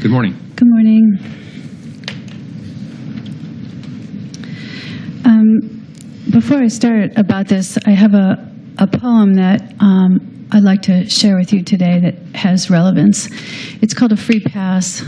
Good morning. Good morning. Before I start about this, I have a poem that I'd like to share with you today that has relevance. It's called A Free Pass.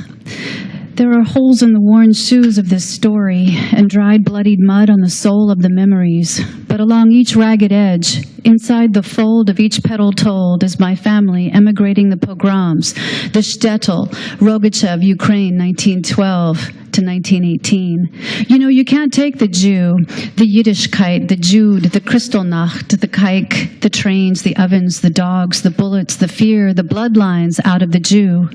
There are holes in the worn shoes of this story and dried bloodied mud on the sole of the memories. But along each ragged edge, inside the fold of each petal told, is my family emigrating the pogroms, the shtetl, Rogachev, Ukraine, 1912 to 1918. You know, you can't take the Jew, the Yiddishkeit, the Jude, the Kristallnacht, the kike, the trains, the ovens, the dogs, the bullets, the fear, the bloodlines out of the Jew.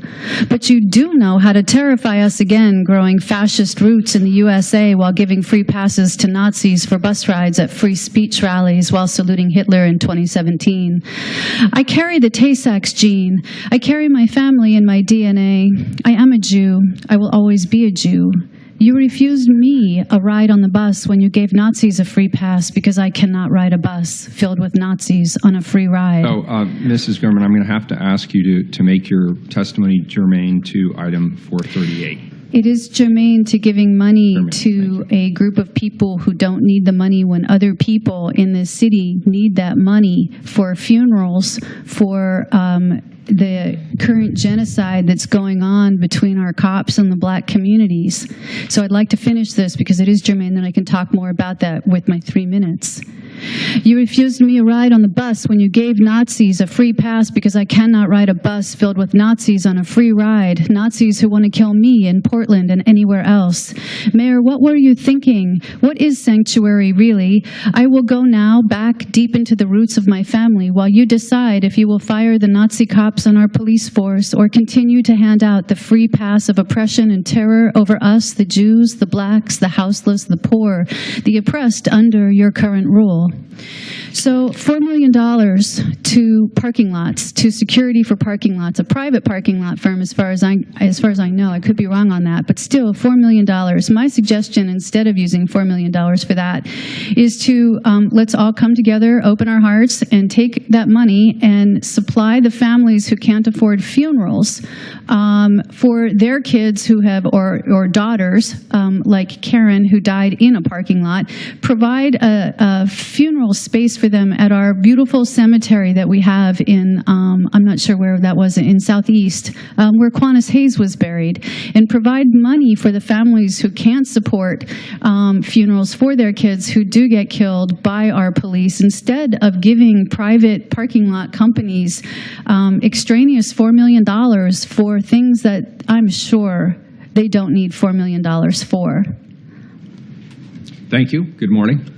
But you do know how to terrify us again, growing fascist roots in the USA while giving free passes to Nazis for bus rides at free speech rallies while saluting Hitler in 2017. I carry the Tay-Sachs gene. I carry my family in my DNA. I am a Jew. I will always be a Jew. You refused me a ride on the bus when you gave Nazis a free pass because I cannot ride a bus filled with Nazis on a free ride. Oh, Mrs. Gurman, I'm going to have to ask you to make your testimony germane to item 438. It is germane to giving money to a group of people who don't need the money when other people in this city need that money for funerals, for the current genocide that's going on between our cops and the black communities. So I'd like to finish this because it is germane, then I can talk more about that with my 3 minutes. You refused me a ride on the bus when you gave Nazis a free pass because I cannot ride a bus filled with Nazis on a free ride, Nazis who want to kill me in Portland and anywhere else. Mayor, what were you thinking? What is sanctuary really? I will go now back deep into the roots of my family while you decide if you will fire the Nazi cops on our police force or continue to hand out the free pass of oppression and terror over us, the Jews, the blacks, the houseless, the poor, the oppressed under your current rule. So $4 million to parking lots, to security for parking lots, a private parking lot firm as far as I know. I could be wrong on that, but still $4 million. My suggestion, instead of using $4 million for that, is to let's all come together, open our hearts, and take that money and supply the families who can't afford funerals for their kids who have, or daughters, like Karen, who died in a parking lot. Provide a funeral space for them at our beautiful cemetery that we have in, I'm not sure where that was, in Southeast, where Quantus Hayes was buried, and provide money for the families who can't support funerals for their kids who do get killed by our police, instead of giving private parking lot companies extraneous $4 million for things that I'm sure they don't need $4 million for. Thank you. Good morning.